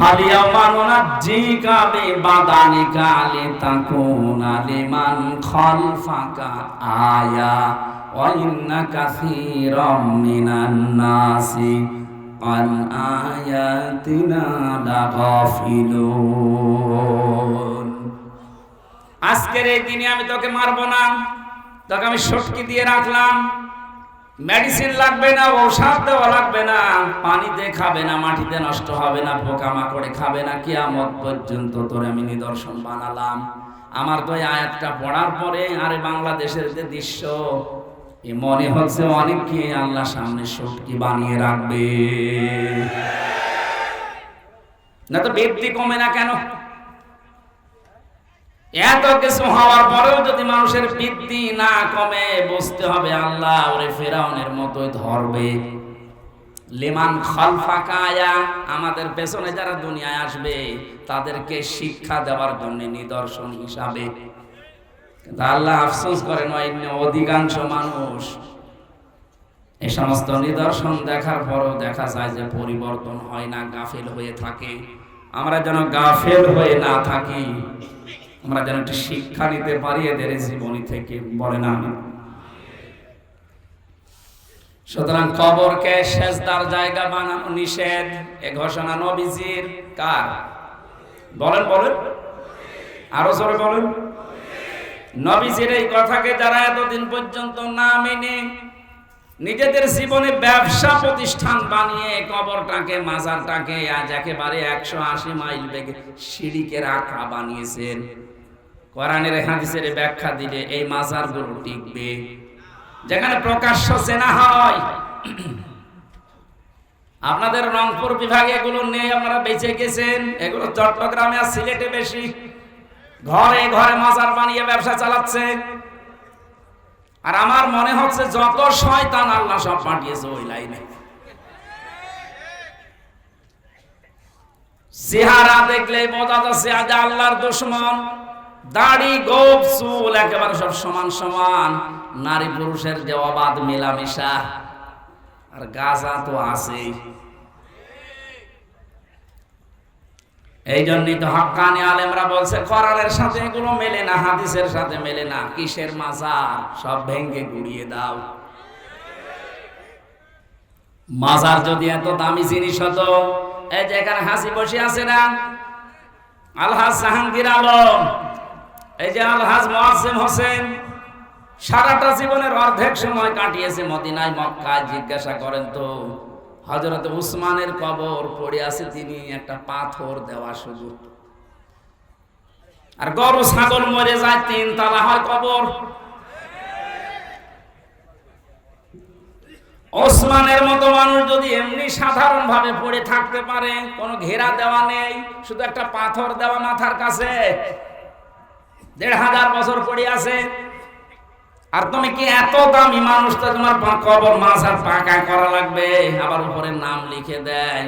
ফালিয়াউমা নুনাজ্জিকা বিবাদানিকা লিতাকুনা লিমান খালফাকা আয়া ওয়া ইন্না কাসীরাম মিনান নাসি আন আয়াতিনা লাগাফিলুন। আজকের এই দিনে আমি তোকে মারবো না, তোকে আমি সটকি দিয়ে রাখলাম, মেডিসিন লাগবে না, ঔষধ দেওয়া লাগবে না, পানিতে খাবে না, মাটিতে নষ্ট হবে না, পোকামাকড়ে খাবে না, কিয়ামত পর্যন্ত তোর আমি নিদর্শন বানালাম। আমার তো এই আয়াতটা পড়ার পরে আরে বাংলাদেশের যে দৃশ্য, এ মনে হচ্ছে অনেককে আল্লাহ সামনে সটকি বানিয়ে রাখবে। না তো বৃদ্ধি কমে না কেন? এত কিছু হওয়ার পরেও যদি মানুষের বৃদ্ধি না কমে, বুঝতে হবে আল্লাহ ওরে ফেরাউনের মতোই ধরবে। লিমান খালফাকা আয়া, আমাদের পেছনে যারা দুনিয়ায় আসবে তাদেরকে শিক্ষা দেওয়ার জন্য নিদর্শন হিসাবে। কিন্তু আল্লাহ আফসোস করেন অধিকাংশ মানুষ এই সমস্ত নিদর্শন দেখার পরও দেখা যায় যে পরিবর্তন হয় না, গাফেল হয়ে থাকে। আমরা যেন গাফেল হয়ে না থাকি, আমরা যেন একটু শিক্ষা নিতে পারি এদের জীবনী থেকে, বলে না। সুতরাং কবরকে সেজদার জায়গা বানানো নিষেধ, এ ঘোষণা নবীজির। কার? বলেন বলেন, আরো জোরে বলেন। নবীজির এই কথাকে যারা এতদিন পর্যন্ত না মেনে নিজেদের জীবনে ব্যবসা প্রতিষ্ঠান বানিয়ে কবরটাকে, মাজারটাকে আজ একেবারে 180 মাইল বেগে সিঁড়িকে রাখা বানিয়েছেন, কোরআনের হাদিসের ব্যাখ্যা দিলে এই মাজারগুলো টিকবে। যেখানে প্রকাশ্য চেনা হয়, আপনাদের রংপুর বিভাগে এগুলো নেই, আপনারা বেঁচে গেছেন। এগুলো চট্টগ্রামে আর সিলেটে বেশি। ঘরে ঘরে মাজার বানিয়ে ব্যবসা চালাচ্ছে। আর আমার মনে হচ্ছে যত শয়তান আল্লাহ সব পাঠিয়েছে ওই লাইনে। চেহারা দেখলেই বোঝা যাচ্ছে আজ আল্লাহর দুশমন। দাড়ি, গোঁফ, চুল একেবারে সব সমান সমান। নারী পুরুষের যে অবাধ মেলামেশা, আর গাঁজা তো আছেই। এই জন্যই তো হক্কানি আলেমরা বলছে কোরআনের সাথে এগুলো মেলে না, হাদিসের সাথে মেলে না। কিসের মাজার? সব ভেঙ্গে গুড়িয়ে দাও। মাজার যদি এত দামি জিনিস হতো, এই যে এখানে হাসি বসে আছে না, আলহাজ জাহাঙ্গীর আলম, এই যে আলহাজ মোয়াজ্জেম হোসেন, সারাটা জীবনের অর্ধেক সময় কাটিয়েছে মদিনায়, মক্কায়। জিজ্ঞাসা করেন তো হযরত উসমানের কবর পড়ে আছে, তিনি একটা পাথর দেওয়া শুধু। আর গরু ছাগল মরে যায়, 3 তলা হয় কবর। ওসমানের মতো মানুষ যদি এমনি সাধারণ ভাবে পড়ে থাকতে পারে, কোনো ঘেরা দেওয়া নেই, শুধু একটা পাথর দেওয়া মাথার কাছে, 1500 বছর পড়ে আছে, আর তুমি কি এত দামি মানুষ, তো তোমার কবর মাজার পাকা করা লাগবে, আবার উপরে নাম লিখে দেয়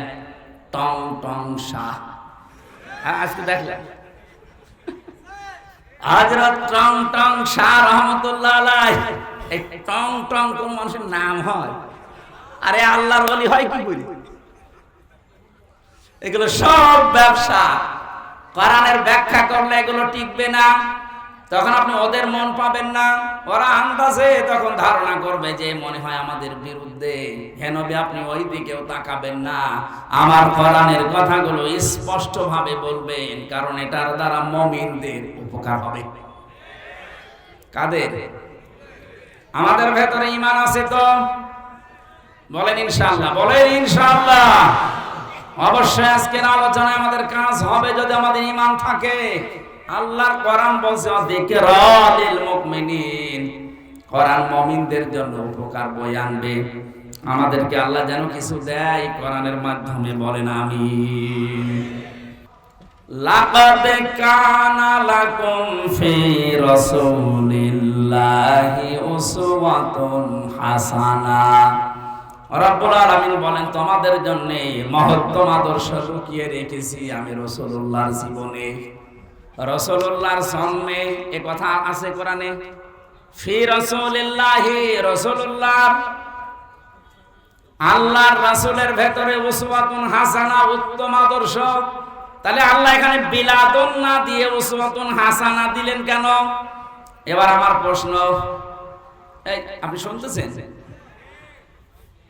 টং টং শাহ। আজকে দেখলেন হযরত টং টং শাহ রহমতুল্লাহ আলাইহি, এই টং টং কোন মানুষের নাম হয়? আরে আল্লাহর ওলি হয় কি বলি? এগুলো সব ব্যবসা। কোরআনের ব্যাখ্যা করলে এগুলো টিকবে না, তখন আপনি ওদের মন পাবেন না। ওরা আন্দাজে তখন ধারণা করবে যে মনে হয় আমাদের বিরুদ্ধে, হেন আপনি ওই দিকেও তাকাবেন না। আমার কোরআনের কথাগুলো স্পষ্ট ভাবে বলবেন, কারণ এটার দ্বারা মুমিনদের উপকার হবে। কাদের? আমাদের ভেতরে ঈমান আছে তো? বলেন ইনশাআল্লাহ, বলেন ইনশাআল্লাহ। অবশ্যই আজকের আলোচনায় আমাদের কাজ হবে যদি আমাদের ঈমান থাকে। আল্লাহর কোরআন বলছে যিকরালিল মুমিনিন, কোরআন মুমিনদের জন্য উপকার বয়ে আনবে। আমাদেরকে আল্লাহ যেন কিছু দেয় কোরআনের মাধ্যমে, বলেন আমিন। লাকাদ কানা লাকুম ফি রাসূলিল্লাহি উসওয়াতুন হাসানাহ। রব্বুল আলামিন বলেন তোমাদের জন্য মহত্তম আদর্শ লুকিয়ে রেখেছি আমি রাসূলুল্লাহর জীবনে। রাসূলুল্লাহর জন্মে এ কথা আছে কোরআনে, ফি রাসূলিল্লাহি, রাসূলুল্লাহ আল্লাহর রাসূলের ভেতরে উসওয়াতুন হাসানা, উত্তম আদর্শ। তাহলে আল্লাহ এখানে বিলাদুন না দিয়ে উসওয়াতুন হাসানা দিলেন কেন? এবার আমার প্রশ্ন, এই আপনি শুনতেছেন?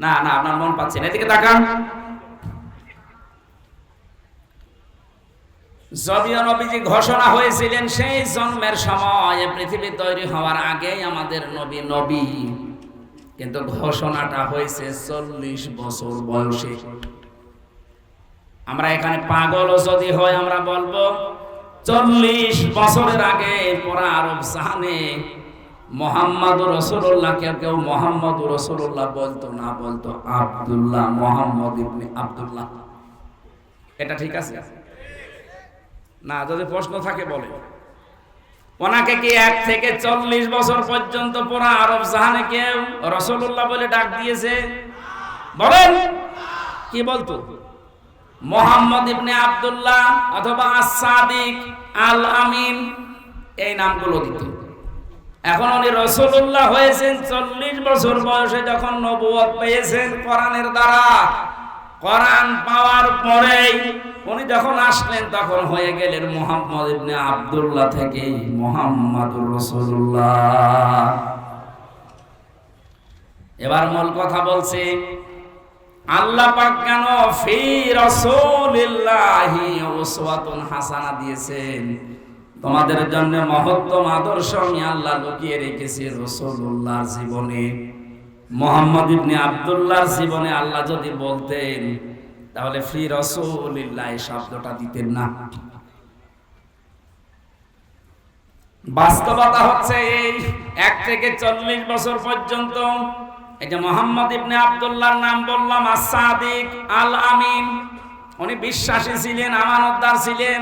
না না, আপনার মন পাচ্ছেন, এদিকে তাকান। যদিও নবীজি ঘোষণা হয়েছিলেন সেই জন্মের সময়, পৃথিবী তৈরি হওয়ার আগেই আমাদের নবী নবী, কিন্তু ঘোষণাটা হয়েছে 40 বছর বয়সে। আমরা এখানে পাগলও যদি হয় আমরা বলবো 40 বছরের আগে পুরা আরব জাহানে মুহাম্মাদুর রাসূলুল্লাহ, কেউ মুহাম্মাদুর রাসূলুল্লাহ বলতো না, বলতো আব্দুল্লাহ, মুহাম্মদ ইবনে আব্দুল্লাহ। এটা ঠিক আছে না? যদি প্রশ্ন থাকে বলে। ওনাকে কি 1 থেকে 40 বছর পর্যন্ত পুরা আরব জাহানে কেউ রাসূলুল্লাহ বলে ডাক দিয়েছে? বলেন, কি বলতো? মুহাম্মদ ইবনে আব্দুল্লাহ অথবা আস-সাদিক, আল আমিন, এই নামগুলো দিত। এখন উনি রাসূলুল্লাহ হয়েছেন 40 বছর বয়সে, যখন নবুয়ত পেয়েছেন কোরআনের দ্বারা। কোরআন পাওয়ার পরেই উনি যখন আসলেন তখন হয়ে গেলেন মুহাম্মদ ইবনে আব্দুল্লাহ থেকে মুহাম্মাদুর রাসূলুল্লাহ। এবার মূল কথা বলছি, আল্লাহ পাক কেন ফি রাসূলিল্লাহি উসওয়াতুন হাসানা দিয়েছেন? তোমাদের জন্য মহত্তম আদর্শ আমি আল্লাহ লুকিয়ে রেখেছি রাসূলুল্লাহর জীবনে। মুহাম্মদ ইবনে আব্দুল্লাহর জীবনে আল্লাহ যদি বলতেন তাহলে ফি রাসূলিল্লাহ শব্দটা দিতেন না। বাস্তবতা হচ্ছে এই 1 থেকে 40 বছর পর্যন্ত এই যে মুহাম্মদ ইবনে আব্দুল্লাহর নাম বললাম, আস-সাদিক, আল আমিন, উনি বিশ্বাসী ছিলেন, আমানতদার ছিলেন।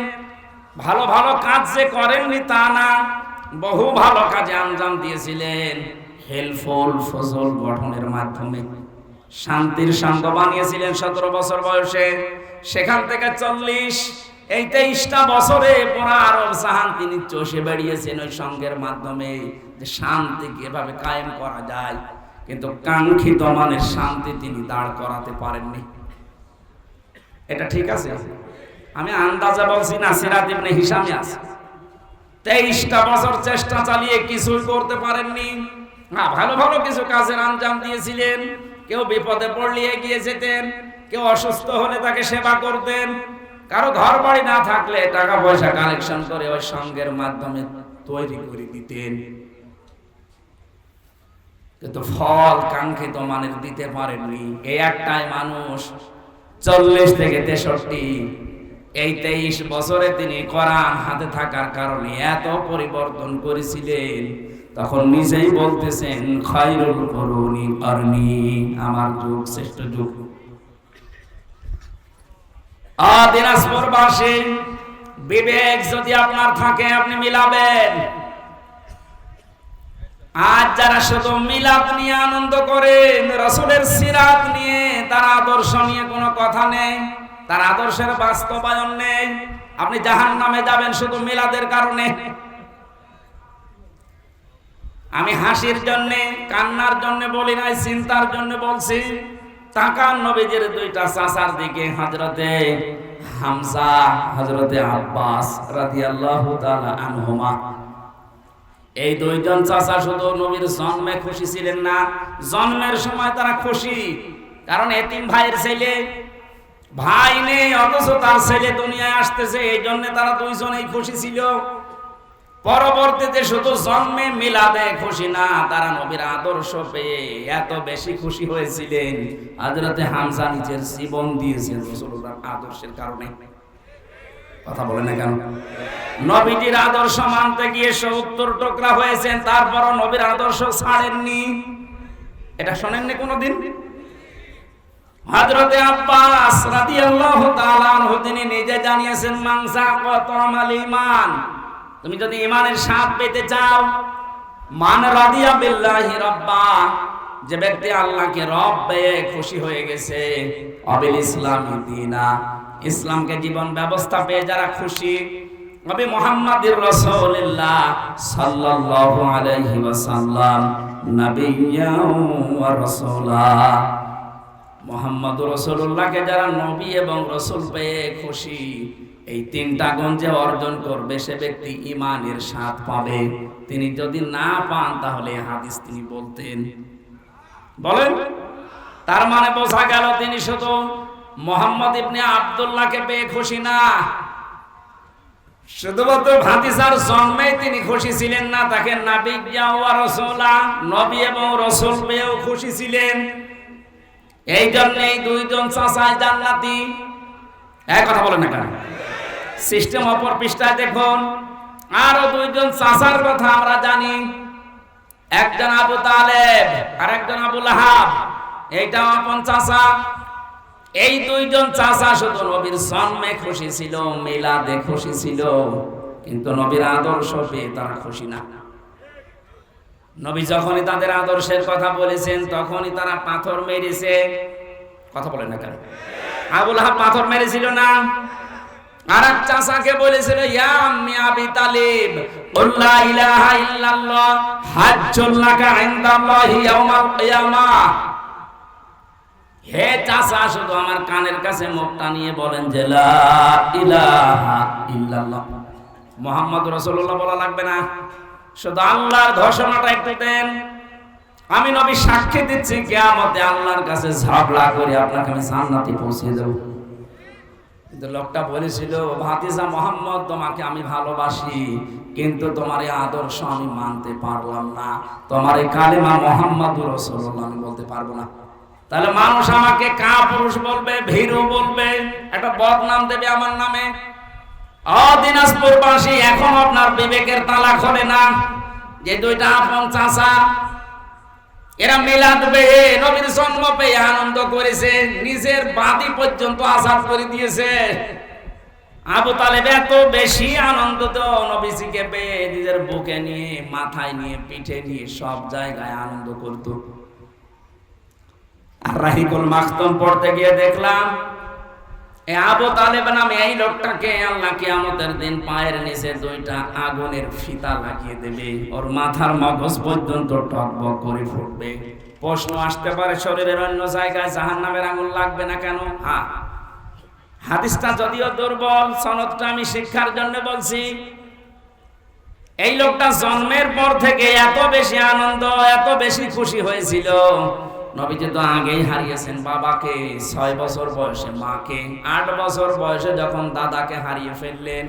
ভালো ভালো কাজ যে করেননি তা না, বহু ভালো কাজে আঞ্জাম দিয়েছিলেন। হেলফুল ফজল গঠনের মাধ্যমে শান্তির সঙ্গ বানিয়েছিলেন 17 বছর বয়সে। সেখান থেকে 40, এই 23টা বছরে পুরা আরব জাহান তিনি চষে বেরিয়েছেন ওই সঙ্গের মাধ্যমে, যে শান্তি কিভাবে কায়েম করা যায়। কিন্তু কাঙ্ক্ষিত মানের শান্তি তিনি দাঁড় করাতে পারেননি। এটা ঠিক আছে? আমি আন্দাজে বলছি না, সিরাত ইবনে হিশামে আছে 23টা বছর চেষ্টা চালিয়ে কিছুই করতে পারেননি। না, ভালো ভালো কিছু কাজের আঞ্জাম দিয়েছিলেন। কেউ বিপদে পড়লে এগিয়ে যেতেন, কেউ অসুস্থ হলে তাকে সেবা করতেন, কারো ঘর বাড়ি না থাকলে টাকা পয়সা কালেকশন করে ওই সঙ্গের মাধ্যমে তৈরি করে দিতেন। কিন্তু ফল কাঙ্ক্ষিত মানের দিতে পারেননি। এই একটাই মানুষ 40 থেকে 63, এই 23 বছরে তিনি কোরআন হাতে থাকার কারণে এত পরিবর্তন করেছিলেন। তখন নিজেই বলতেছেন খায়রুল কুরুনি করনি, আমার যুগ শ্রেষ্ঠ যুগ। দিনাজপুরবাসী, বিবেক যদি আপনার থাকে আপনি মিলাবেন। আজ যারা শুধু মিলাদ নিয়ে আনন্দ করেন, রাসূলের সিরাত নিয়ে, তার আদর্শ নিয়ে কোনো কথা নেই, তার আদর্শের বাস্তবায়ন নেই, আপনি জাহান্নামে যাবেন শুধু মিলাদের কারণে। আমি হাসির জন্য, কান্নার জন্য বলি নাই, চিন্তার জন্য বলছি। তাকান নবীজির 2টা চাচার দিকে, হযরতে হামজা, হযরতে আব্বাস রাদিয়াল্লাহু তাআলা আনহুমা। এই 2 জন চাচা শুধু নবীর জন্মে খুশি ছিলেন না, জন্মের সময় তারা খুশি, কারণ এতিম ভাইয়ের ছেলে, ভাই নেই অথচ তার ছেলে দুনিয়ায় আসতেছে, এই জন্য তারা 2 জনেই খুশি ছিল। পরবর্তীতে শুধু জন্মে মিলাদে খুশি না, তারা নবীর আদর্শ পেয়ে এত বেশি খুশি হয়েছিলেন, হযরতে হামজা নিজের জীবন দিয়েছেন রাসূলুল্লাহর আদর্শের কারণে। কথা বলেন না কেন? নবীজির আদর্শ মানতে গিয়ে 70 টুকরা হয়েছেন, তারপরও নবীর আদর্শ ছাড়েননি। এটা শোনেননি কোনোদিন? হযরতে আব্বাস রাদিয়াল্লাহু তাআলা আনহু তিনি নিজে জানিয়েছেন, মানসা কতামাল ঈমান, তুমি যদি ঈমানের স্বাদ পেতে চাও, মান রাদিয়া বিল্লাহি রাব্বা, যে ব্যক্তি আল্লাহকে রব পেয়ে খুশি হয়ে গেছে, অবিল ইসলামি দীনা, ইসলামকে জীবন ব্যবস্থা পেয়ে যারা খুশি, নবী মুহাম্মদুর রাসূলুল্লাহ সাল্লাল্লাহু আলাইহি ওয়াসাল্লাম নবিয়্যাও ওয়া রাসূলা, মুহাম্মদুর রাসূলুল্লাহকে যারা নবী এবং রাসূল পেয়ে খুশি, এই তিনটা গুণ যে অর্জন করবে সে ব্যক্তি ঈমানের স্বাদ পাবে। তিনি যদি না পান তাহলে হাদিস তিনি বলতেন। বলেন, তার মানে বোঝা গেল তিনি শুধু মুহাম্মদ ইবনে আব্দুল্লাহকে পেয়ে খুশি না, শুধুমাত্র ভাতিজার জন্মে তিনি খুশি ছিলেন না, তাকে নাবিয়্যা ওয়া রাসূলা, নবী এবং রাসূল পেয়েও খুশি ছিলেন। এই জন্যই দুইজন চাচাই জান্নাতি। এক কথা বলেন না কেন? সিস্টেম অপর পৃষ্ঠায় দেখুন, আরো দুইজন চাচার কথা আমরা জানি, একজন আবু তালেব আর একজন আবু লাহাব, এইটাও আপন চাচা। এই দুইজন চাচা শুধু নবীর জন্মে খুশি ছিল, মিলাদে খুশি ছিল, কিন্তু নবীর আদর্শ পেয়ে তারা খুশি না। নবী যখনই তাদের আদর্শের কথা বলেছেন তখনই তারা পাথর মেরেছে। কথা বলেন না কেন? আবু লাহাব পাথর মেরেছিল না? আর এক চাচাকে বলেছিল, ইয়া আম্মি আবি তালিব, লা ইলাহা ইল্লাল্লাহ হাজ্জুল লাকা ইনদাল্লাহি ইয়াউমাল কিয়ামাহ। হে চাচা, শুধু আমার কানের কাছে মুখটা নিয়ে বলেন যে লা ইলাহা ইল্লাল্লাহ, মুহাম্মদ রাসূলুল্লাহ বলা লাগবে না, শুধু আল্লাহর ঘোষণাটা একটু দেন। আমি নবী সাক্ষী দিচ্ছি, কিয়ামতে আল্লাহর কাছে ঝগড়া করে আপনাকে আমি জান্নাতে পৌঁছে দেব। কিন্তু লোকটা বলেছিল, ভাতিজা মুহাম্মদ, তোমাকে আমি ভালোবাসি, কিন্তু তোমার এই আদর্শ আমি মানতে পারলাম না, তোমার এই কালেমা মুহাম্মাদুর রাসূলুল্লাহ আমি বলতে পারবো না। তাহলে মানুষ আমাকে কাপুরুষ বলবে, ভীরু বলবে, একটা বদনাম দেবে আমার নামে। দিনাজপুরবাসী, এখন আপনার বিবেকের তালা খোলে না যে দুইটা আপন চাচা এরা মিলাদ পেয়ে, নবীর জন্ম পেয়ে আনন্দ করেছে, নিজের বাদী পর্যন্ত আজাদ করে দিয়েছে। আবু তালেব এত বেশি আনন্দিত নবীজিকে পেয়ে, নিজের বুকে নিয়ে, মাথায় নিয়ে, পিঠে নিয়ে সব জায়গায় আনন্দ করত। আর রাহিকুল মাখতুম পড়তে গিয়ে দেখলাম, এই আবু তালেব নামে এই লোকটাকে আল্লাহ কিয়ামতের দিন পায়ের নিচে দুইটা আগুনের ফিতা লাগিয়ে দেবে, ওর মাথার মগজ পর্যন্ত টকবক করে ফুটবে। প্রশ্ন আসতে পারে, শরীরের অন্য জায়গায় জাহান্নামের আগুন লাগবে না কেন? হ্যাঁ, হাদিসটা যদিও দুর্বল, সনদটা আমি শিক্ষার জন্য বলছি। এই লোকটা জন্মের পর থেকে এত বেশি আনন্দ, এত বেশি খুশি হয়েছিল। নবীজি তো আগেই হারিয়েছেন বাবাকে, 6 বছর বয়সে মাকে, 8 বছর বয়সে যখন দাদাকে হারিয়ে ফেললেন,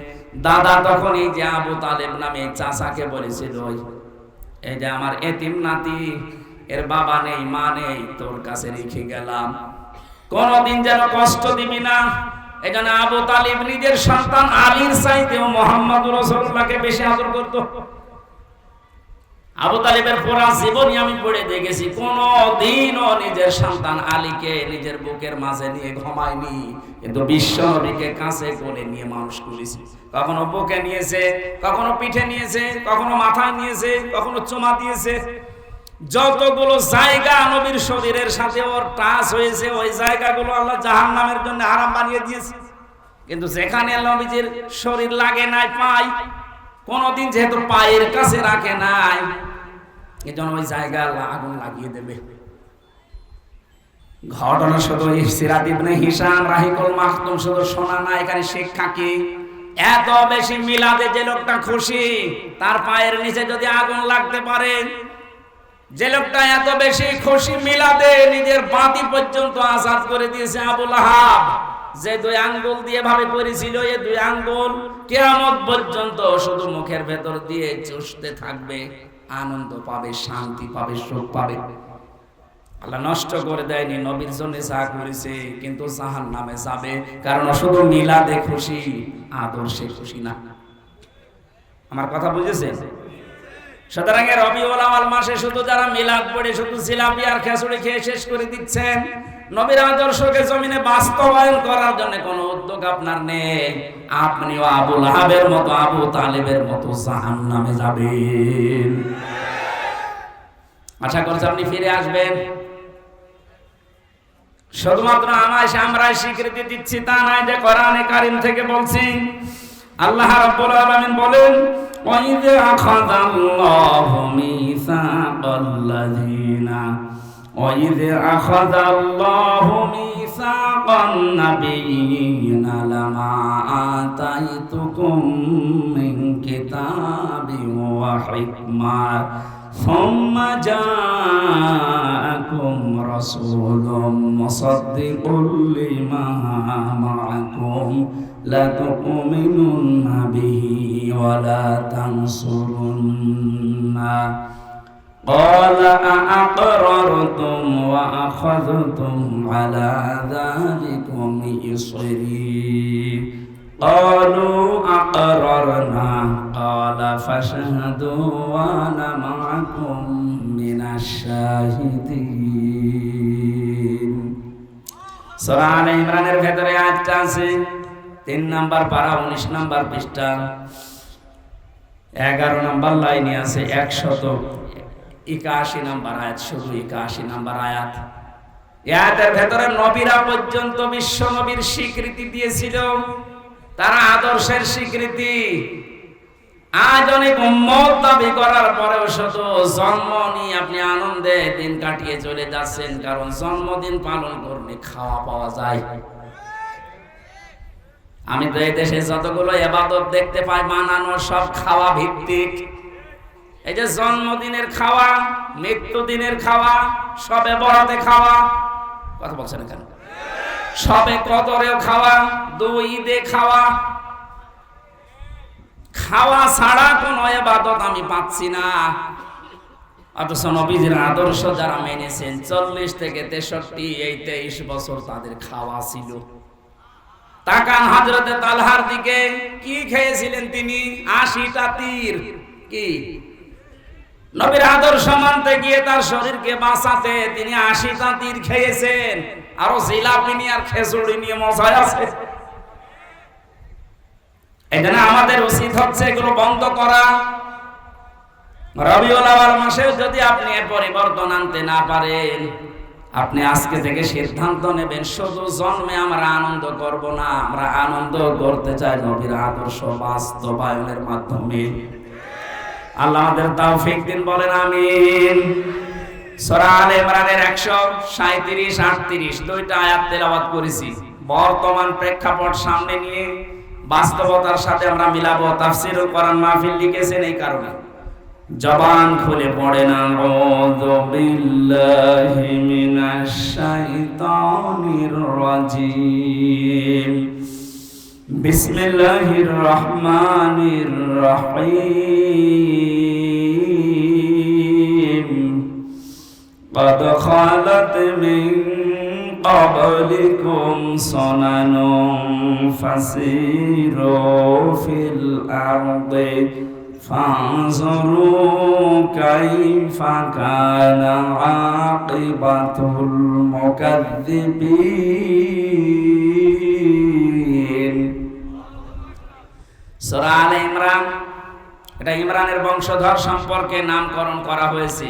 দাদা তখন এই যে আবু তালেব নামে চাচাকে বলেছিল, এই যে আমার এতিম নাতি, এর বাবা নেই, মা নেই, তোর কাছে রেখে গেলাম, কোনদিন যেন কষ্ট দিবি না। এই জন্য আবু তালেব নিজের সন্তান আলীর চাইতেও মুহাম্মদুর রাসূলুল্লাহকে বেশি আদর করত। আবু তালেবের পুরা জীবনী আমি পড়ে দেখেছি, কোনদিনও নিজের সন্তান আলীকে নিজের বুকের মাঝে নিয়ে ঘুমায়নি, কিন্তু বিশ্ব নবীকে কাছে করে নিয়ে মানুষ করেছে। কখনো বুকে নিয়েছে, কখনো পিঠে নিয়েছে, কখনো মাথায় নিয়েছে, কখনো চুমা দিয়েছে। যতগুলো জায়গা নবীর শরীরের সাথে ওর টাচ হয়েছে, ওই জায়গাগুলো আল্লাহ জাহান্নামের জন্য হারাম বানিয়ে দিয়েছে। কিন্তু যেখানে নবীজির শরীর লাগে নাই, পায় কোনদিন যেহেতু পায়ের কাছে রাখে নাই, এজন্য ওই জায়গায় আল্লাহ আগুন লাগিয়ে দেবে। ঘটনা শুধু সিরাত ইবনে হিশাম রাহিকুল মাখতুম শুধু শোনা না, এখানে শিক্ষা কি? এত বেশি মিলাদে যে লোকটা খুশি, তার পায়ের নিচে যদি আগুন লাগতে পারে, যে লোকটা এত বেশি খুশি মিলাদে নিজের বাতি পর্যন্ত আজাদ করে দিয়েছে আবু লাহাব, যে 2 আঙ্গুল দিয়ে ভাবে পড়েছিল, এই 2 আঙ্গুল কিয়ামত পর্যন্ত শুধু মুখের ভেতর দিয়ে চুষতে থাকবে, আনন্দ পাবে, শান্তি পাবে, সুখ পাবে। আল্লাহ নষ্ট করে দেয়নি, নবীর জন্য যা করেছে, কিন্তু জাহান্নামে যাবে, কারণ শুধু মিলাদে খুশি, আদর্শে খুশি না। আমার কথা বুঝেছেন? সুতরাং রবিউল আউয়াল মাসে শুধু যারা মিলাদ পড়ে শুধু জিলাপি আর খিচুড়ি খেয়ে শেষ করে দিচ্ছেন, নবীর আদর্শকে জমিনে বাস্তবায়ন করার জন্য কোনো উদ্যোগ আপনার নেই, আপনিও আবু লাহাবের মতো, আবু তালেবের মতো জাহান্নামে যাবেন। আশা করছি আপনি ফিরে আসবেন। শুধুমাত্র আমরা স্বীকৃতি দিচ্ছি তা নয়, যে কোরআনে কারীম থেকে বলছি। আল্লাহ রাব্বুল আলামিন বলেন, وَإِذْ أَخَذَ اللَّهُ مِيثَاقَ الَّذِينَ وإذ أخذ الله ميثاق النبيين لما آتيتكم من كتاب وحكمة ثم جاءكم رسول مصدق لما معكم لتؤمنن به ولا تنصرنه قال أأقررتم وأخذتم على ذلكم إصري قالوا أقررنا قال فاشهدوا وأنا معكم من الشاهدين সূরা আলে ইমরানের ভেতরে আয়াতটা আছে 3 নাম্বার পারা 19 নাম্বার পৃষ্ঠা 11 নাম্বার লাইনে আছে 181 নাম্বার আয়াত, শুধু 81 নাম্বার আয়াত। আয়াতের ভেতরে নবীরা পর্যন্ত বিশ্ব নবীর স্বীকৃতি দিয়েছিল, তারা আদর্শের স্বীকৃতি। আজ অনেক উম্মত দাবি করার পরেও শুধু জন্ম নিয়ে আপনি আনন্দে দিন কাটিয়ে চলে যাচ্ছেন, কারণ জন্মদিন পালন করলে খাওয়া পাওয়া যায়। আমি তো এই দেশে যতগুলো ইবাদত দেখতে পাই বানানো সব খাওয়া ভিত্তিক। এই যে জন্মদিনের খাওয়া, মৃত্যুদিনের খাওয়া, সবে বরাতে খাওয়া, কথা বলছেন কেন? সবে কদরেও খাওয়া, দুই ঈদে খাওয়া। খাওয়া ছাড়া কোন ইবাদত আমি পাচ্ছি না। অথচ নবীজির আদর্শ যারা মেনেছেন 40 থেকে 63 এই 23 বছর তাদের খাওয়া ছিল। তাকান হযরতে তালহার দিকে, কি খেয়েছিলেন তিনি? 80টা তীর। কি নবীর আদর্শ মানতে গিয়ে তার শরীরকে বাঁচাতে তিনি 80টা তীর খেয়েছেন। আরো জিলাপি নিয়ে আর খেজুরি নিয়ে মজায় আছে। এজন্য আমাদের উচিত হচ্ছে এগুলো বন্ধ করা। রবিউল আউয়াল মাসেও যদি আপনি এর পরিবর্তন আনতে না পারেন, আপনি আজকে থেকে সিদ্ধান্ত নেবেন শুধু জন্মে আমরা আনন্দ করব না, আমরা আনন্দ করতে চাই নবীর আদর্শ বাস্তবায়নের মাধ্যমে। আল্লাহ আমাদের তৌফিক দিন, বলেন আমিন। সূরা আলে ইমরানের 137 38 দুইটা আয়াত তেলাওয়াত করেছি। বর্তমান প্রেক্ষাপট সামনে নিয়ে বাস্তবতার সাথে আমরা মিলাবো। তাফসীরুল কোরআন মাহফিল লিখেছেন এই কারণে। জবান খুলে পড়েন আউযু বিল্লাহি মিনাশ শাইতানির রাজিম। বিসমিল্লাহির রহমানির রহিম। قد خلت من قبلكم سنن فسيروا في الأرض فانظروا كيف كان عاقبة المكذبين। সূরা আলে ইমরান, এটা ইমরানের বংশধর সম্পর্কে নামকরণ করা হয়েছে।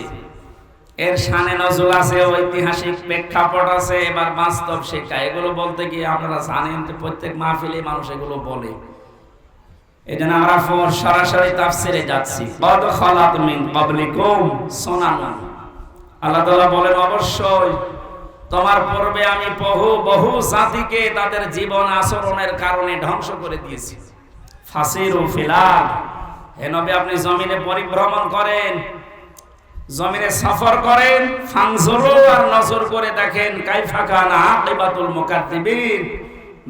এর শানে নজুল আছে, ঐতিহাসিক প্রেক্ষাপট আছে, এবার বাস্তব শিক্ষা। এগুলো বলতে গিয়ে আপনারা জানেন যে প্রত্যেক মাহফিলে মানুষ এগুলো বলে। এজন্য আমরা সরাসরি তাফসিরে যাচ্ছি। কদ খালাত মিন ক্বাবলিকুম সুনানুন। আল্লাহ তাআলা বলেন অবশ্যই তোমার পূর্বে আমি বহু জাতিকে তাদের জীবন আচরণের কারণে ধ্বংস করে দিয়েছি। ফাসিরু ফিল আরদ, হে নবী আপনি জমিনে পরিভ্রমণ করেন, জমিনে সফর করেন। ফানজুরু, আর নজর করে দেখেন, কাইফা কানা আকিবাতুল মুকাদ্দিবিন,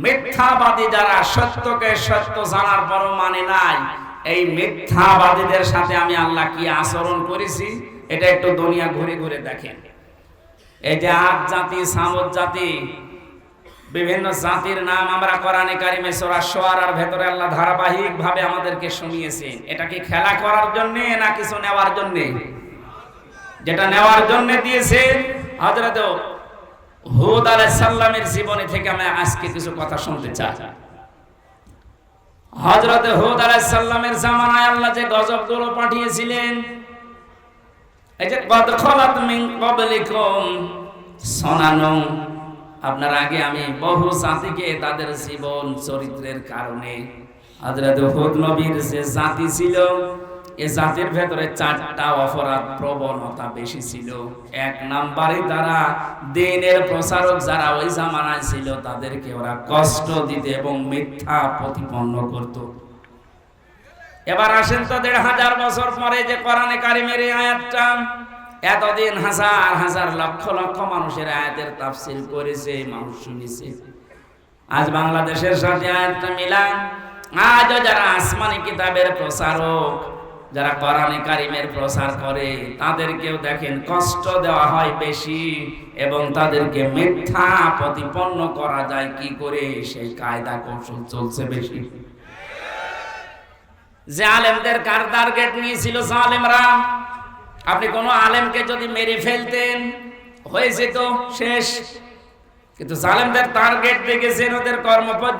মিথ্যাবাদী যারা সত্যকে সত্য জানার পরও মানে নাই, এই মিথ্যাবাদীদের সাথে আমি আল্লাহ কি আচরণ করেছি এটা একটু দুনিয়া ঘুরে ঘুরে দেখেন। এই যে আদ জাতি, সামুদ জাতি, বিভিন্ন জাতির নাম আমরা কোরআনে কারিমে সূরা শুআরার ভেতরে আল্লাহ ধারাবাহিক ভাবে আমাদেরকে শুনিয়েছেন। এটা কি খেলা করার জন্য না কিছু নেওয়ার জন্য? যেটা নেওয়ার জন্য দিয়েছে হযরত হুদ আলাইহিস সালামের জীবনী থেকে আমি আজকে কিছু কথা শুনতে চাই। হযরত হুদ আলাইহিস সালামের জামানায় আল্লাহ যে গজবগুলো পাঠিয়েছিলেন, এই যে কদ খালাত মিন ক্বাবলিকুম সুনানুন, আপনার আগে আমি বহু জাতিকে তাদের জীবন চরিত্রের কারণে, হযরত হুদ নবীর যে জাতি ছিল এ জাতির ভেতরে 4টা অপরাধ প্রবণতা বেশি ছিল। 1 নম্বরে তারা দ্বীনের প্রচারক যারা ওই জামানায় ছিল তাদেরকে ওরা কষ্ট দিতে এবং মিথ্যা প্রতিপন্ন করত। এবার আসেন তো 1500 বছর পরে যে কোরআনে কারিমের এই আয়াতটা, এতদিন হাজার হাজার লক্ষ লক্ষ মানুষের আয়াতের তাফসীর করেছে, মানুষ শুনেছে। আজ বাংলাদেশের সাথে আয়াতটা মিলান, আজও যারা আসমানি কিতাবের প্রচারক, যারা কোরআনে কারিমের প্রচার করে, তাদেরকেও দেখেন কষ্ট দেওয়া হয় বেশি এবং তাদেরকে মিথ্যা প্রতিপন্ন করা যায় কি করে সেই কায়দা কৌশল চলছে বেশি। যে আলেমদের কার টার্গেট নিয়েছিল জালেমরা, আপনি কোন আলেমকে যদি মেরে ফেলতেন হয়ে যেত শেষ, কিন্তু জালেমদের টার্গেট দেখেছেন, ওদের কর্মপদ্ধতি